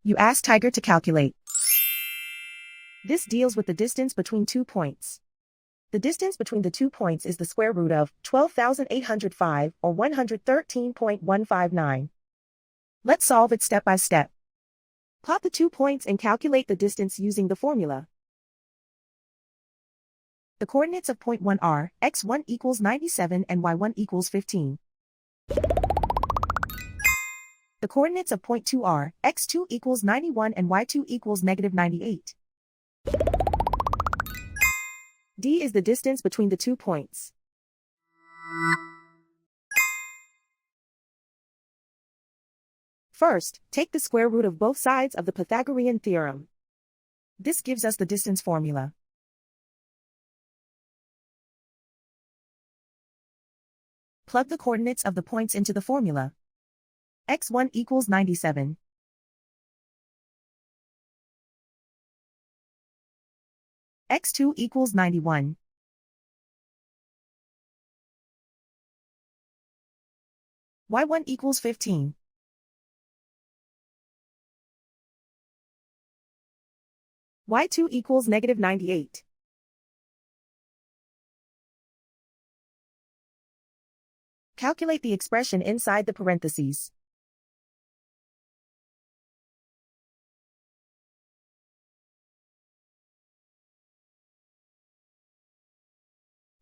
You ask Tiger to calculate. This deals with the distance between 2 points. The distance between the 2 points is the square root of 12,805 or 113.159. Let's solve it step by step. Plot the 2 points and calculate the distance using the formula. The coordinates of point 1 are x1 equals 97 and y1 equals 15. The coordinates of point 2 are x2 equals 91 and y2 equals negative 98. D is the distance between the 2 points. First, take the square root of both sides of the Pythagorean theorem. This gives us the distance formula. Plug the coordinates of the points into the formula. x1 equals 97. x2 equals 91. y1 equals 15. y2 equals negative 98. Calculate the expression inside the parentheses.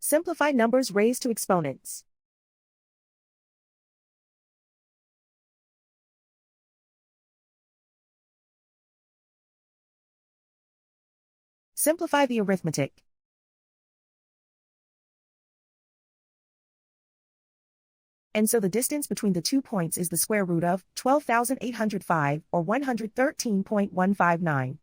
Simplify numbers raised to exponents. Simplify the arithmetic. And so the distance between the 2 points is the square root of 12,805 or 113.159.